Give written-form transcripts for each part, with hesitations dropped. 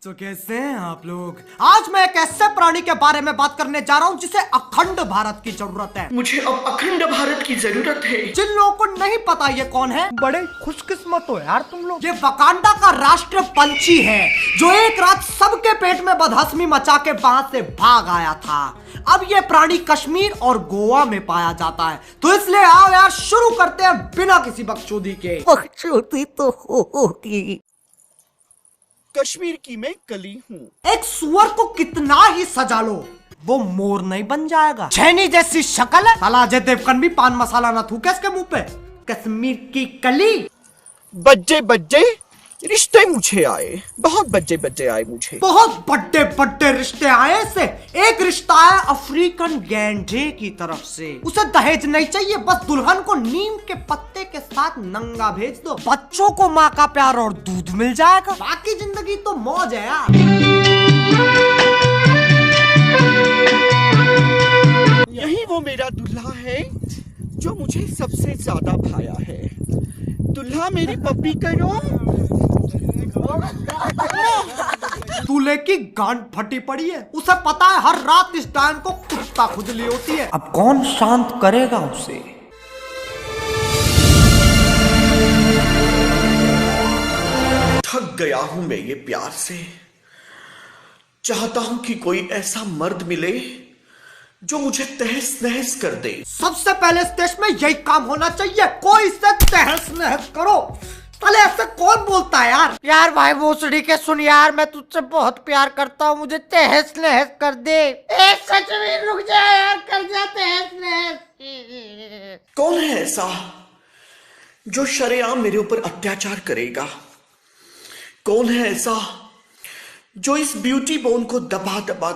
तो कैसे हैं आप लोग? आज मैं एक ऐसे प्राणी के बारे में बात करने जा रहा हूँ जिसे अखंड भारत की जरूरत है। मुझे अब अखंड भारत की जरूरत है। जिन लोगों को नहीं पता ये कौन है, बड़े खुशकिस्मत हो यार तुम लोग। ये वकांडा का राष्ट्र पंछी है जो एक रात सबके पेट में बदहजमी मचा के वहां से भाग आया था। अब ये प्राणी कश्मीर और गोवा में पाया जाता है, तो इसलिए आओ यार शुरू करते हैं बिना किसी बकचोदी के। बकचोदी तो होगी। कश्मीर की मैं कली हूँ। एक सुअर को कितना ही सजा लो, वो मोर नहीं बन जाएगा। छैनी जैसी शक्ल है, साला अजय देवगन भी पान मसाला ना थूके इसके मुंह पे। कश्मीर की कली। बज्जे बज्जे रिश्ते मुझे आए, बहुत बज्जे बज्जे आए मुझे। बहुत बड़े बड़े रिश्ते आए से। एक रिश्ता है अफ्रीकन गैंडे की तरफ से। उसे दहेज नहीं चाहिए, बस दुल्हन को नीम के पत्ते के साथ नंगा भेज दो। बच्चों को माँ का प्यार और दूध मिल जाएगा, बाकी जिंदगी तो मौज है यार। यही वो मेरा दूल्हा है जो मुझे सबसे ज्यादा भाया है। दूल्हा मेरी पप्पी करो। दूल्हे की गांड फटी पड़ी है, उसे पता है हर रात इस टाइम को कुत्ता खुजली होती है। अब कौन शांत करेगा उसे? थक गया हूं मैं ये प्यार से। चाहता हूं कि कोई ऐसा मर्द मिले जो मुझे तहस नहस कर दे। सबसे पहले इस देश में यही काम होना चाहिए, कोई से तहस नहस करो। साले ऐसे कौन बोलता है यार? यार भाई भोसड़ी के सुन यार, मैं तुझसे बहुत प्यार करता हूँ, मुझे तहस नहस कर दे। सच में रुक जा यार, कर जा तहस नहस। कौन है ऐसा जो शरेआम मेरे ऊपर अत्याचार करेगा? कौन है ऐसा जो इस ब्यूटी बोन को दबा दबा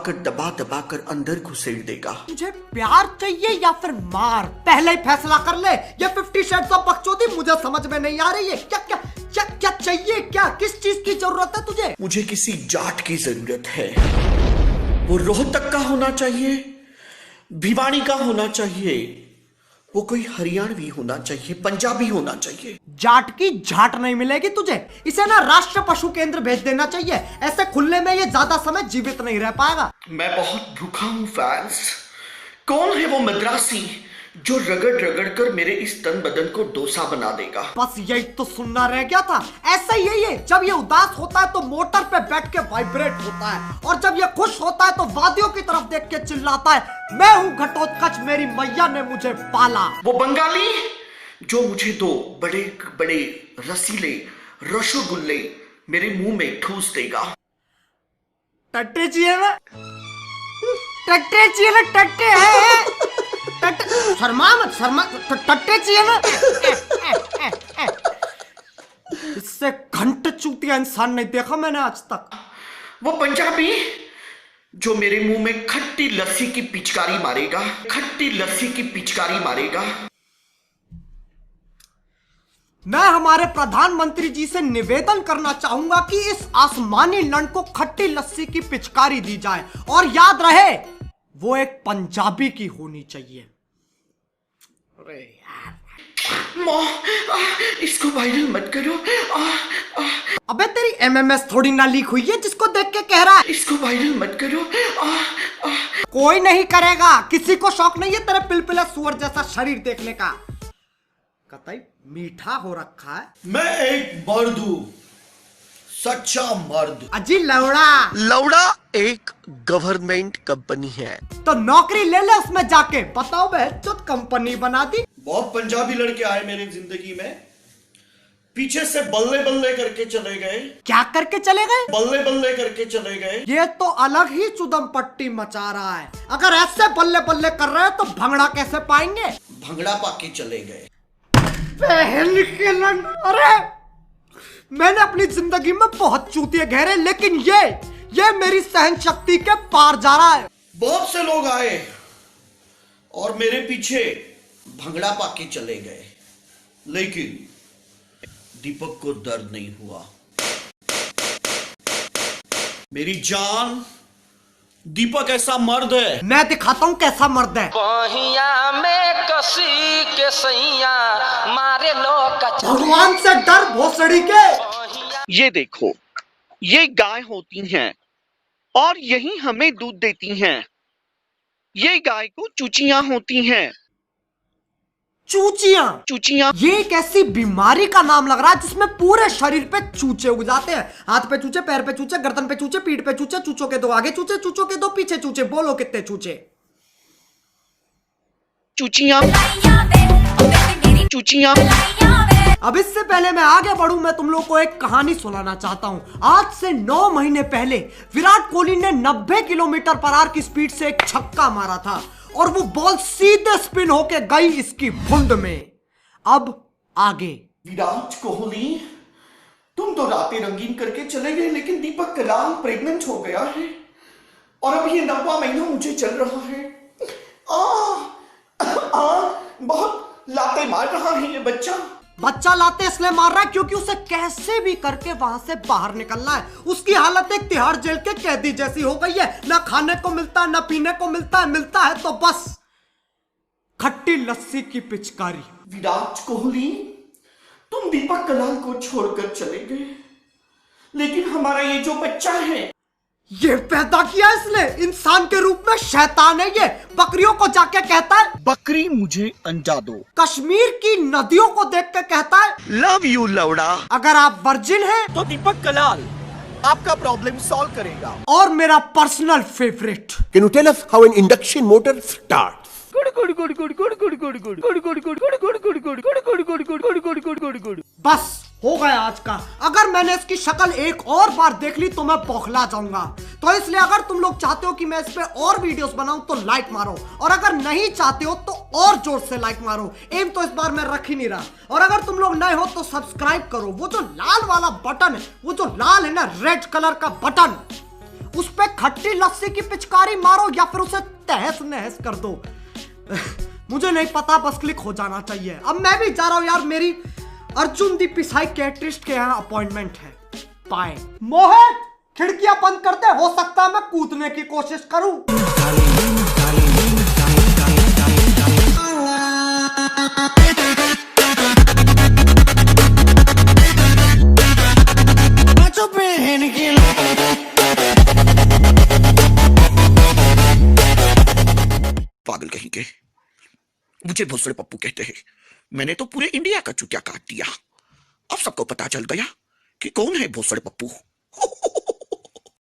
कर अंदर घुसेड़ देगा? मुझे प्यार चाहिए या फिर मार? पहले ही फैसला कर ले। ये 50 शेड्स ऑफ बकचोदी मुझे समझ में नहीं आ रही है। क्या क्या क्या क्या चाहिए? क्या किस चीज की जरूरत है तुझे? मुझे किसी जाट की जरूरत है। वो रोहतक का होना चाहिए, भिवानी का होना चाहिए, वो कोई हरियाणवी होना चाहिए, पंजाबी होना चाहिए। जाट की झाट नहीं मिलेगी तुझे। इसे ना राष्ट्र पशु केंद्र भेज देना चाहिए, ऐसे खुले में ये ज्यादा समय जीवित नहीं रह पाएगा। मैं बहुत भूखा हूँ फैंस। कौन है वो मद्रासी जो रगड़ रगड़ कर मेरे इस तन बदन को डोसा बना देगा? बस यही तो सुनना रह गया था। ऐसा ही यही है, जब ये उदास होता है तो मोटर पे बैठ के वाइब्रेट होता है, और जब ये खुश होता है तो वादियों की तरफ देख के चिल्लाता है, मैं हूँ घटोत्कच, मेरी मैया ने मुझे पाला। वो बंगाली जो मुझे दो बड़े बड़े रसीले रसगुल्ले मेरे मुंह में ठूस देगा। टट्टे चाहिए ना, टट्टे चाहिए ना, टट्टे है। शर्मा मत, शर्मा। टट्टे चाहिए ना। इससे घंटे चूतिया इंसान नहीं देखा मैंने आज तक। वो पंजाबी जो मेरे मुंह में खट्टी लस्सी की पिचकारी मारेगा, खट्टी लस्सी की पिचकारी मारेगा। मैं हमारे प्रधानमंत्री जी से निवेदन करना चाहूंगा कि इस आसमानी लंड को खट्टी लस्सी की पिचकारी दी जाए, और याद रहे वो एक पंजाबी की होनी चाहिए। अरे यार, इसको वायरल मत करो। अबे तेरी एमएमएस थोड़ी ना लीक हुई है जिसको देख के कह रहा है। इसको वायरल मत करो। कोई नहीं करेगा, किसी को शौक नहीं है तेरे पिलपिला सुअर जैसा शरीर देखने का। कतई मीठा हो रखा है। मैं एक मर्द हूं, सच्चा मर्द। अजी लौड़ा। लौड़ा एक गवर्नमेंट कंपनी है, तो नौकरी ले ले उसमें जाके। बताओ बेचोद कंपनी बना दी। बहुत पंजाबी लड़के आए मेरी जिंदगी में, पीछे से बल्ले बल्ले करके चले गए। क्या करके चले गए? बल्ले बल्ले करके चले गए। ये तो अलग ही चुदम पट्टी मचा रहा है। अगर ऐसे बल्ले बल्ले कर रहे हैं तो भंगड़ा कैसे पाएंगे? भंगड़ा पाके चले गए। पहल के लंग। अरे मैंने अपनी जिंदगी में बहुत चूतिए घेरे, लेकिन ये मेरी सहन शक्ति के पार जा रहा है। बहुत से लोग आए और मेरे पीछे भंगड़ा पाके चले गए, लेकिन दीपक को दर्द नहीं हुआ। मेरी जान, दीपक ऐसा मर्द है। मैं दिखाता हूँ कैसा मर्द है। बहिया में कसी के सैया मारे लो भगवान से डर भोसड़ी के। ये देखो, ये गाय होती हैं और यही हमें दूध देती हैं। ये गाय को चूचियां होती हैं। चूचियां? चूचियां ये एक ऐसी बीमारी का नाम लग रहा है जिसमें पूरे शरीर पे चूचे उग जाते हैं। हाथ पे चूचे, पैर पे चूचे, गर्दन पे चूचे, पीठ पे चूचे, चूचों के दो आगे चूचे, चूचों के दो पीछे चूचे। बोलो कितने चूचे? चूचियां चूचियां। अब इससे पहले मैं आगे बढ़ूं, मैं तुम लोग को एक कहानी सुनाना चाहता हूं। आज से 9 महीने पहले विराट कोहली ने 90 किलोमीटर पर आवर की स्पीड से एक छक्का मारा था और वो बॉल सीधे स्पिन होके गई इसकी भुंड में। अब आगे। विराट कोहली, तुम तो रातें रंगीन करके चले गए, लेकिन दीपक कलाल प्रेग्नेंट हो गया है और अब ये 9वां महीना मुझे चल रहा है। बहुत लाते मार रहा है ये बच्चा लाते इसलिए मार रहा है क्योंकि उसे कैसे भी करके वहां से बाहर निकलना है। उसकी हालत एक तिहाड़ जेल के कैदी जैसी हो गई है। ना खाने को मिलता है, ना पीने को मिलता है, मिलता है तो बस खट्टी लस्सी की पिचकारी। विराट कोहली, तुम दीपक कलाल को छोड़कर चले गए, लेकिन हमारा ये जो बच्चा है, ये पैदा किया इसने इंसान के रूप में, शैतान है ये। बकरियों को जाके कहता है बकरी मुझे अंडा दो। कश्मीर की नदियों को देख के कहता है लव यू लौड़ा। अगर आप वर्जिन हैं तो दीपक कलाल आपका प्रॉब्लम सॉल्व करेगा। और मेरा personal favourite, Can you tell us how an induction motor starts? बस हो गया आज का। अगर मैंने इसकी शक्ल एक और बार देख ली तो मैं बौखला जाऊंगा। तो इसलिए अगर तुम लोग चाहते हो कि मैं इस पे और वीडियोस बनाऊं तो लाइक मारो, और अगर नहीं चाहते हो तो और जोर से लाइक मारो। एम तो इस बार मैं रख ही नहीं रहा। और अगर तुम लोग नए हो तो सब्सक्राइब करो। वो जो लाल वाला बटन है, वो जो लाल है ना, रेड कलर का बटन, उस पे खट्टी लस्सी की पिचकारी मारो या फिर उसे तहस नहस कर दो। मुझे नहीं पता, बस क्लिक हो जाना चाहिए। अब मैं भी जा रहा हूं यार, मेरी अर्जुन दी साइकियाट्रिस्ट के यहाँ अपॉइंटमेंट है। बाय। मोहित, खिड़कियां बंद कर दे, हो सकता है मैं कूदने की कोशिश करूं। पागल कहीं के, मुझे भोसड़े पप्पू कहते हैं। मैंने तो पूरे इंडिया का चुटिया काट दिया। अब सबको पता चल गया कि कौन है भोसड़े पप्पू।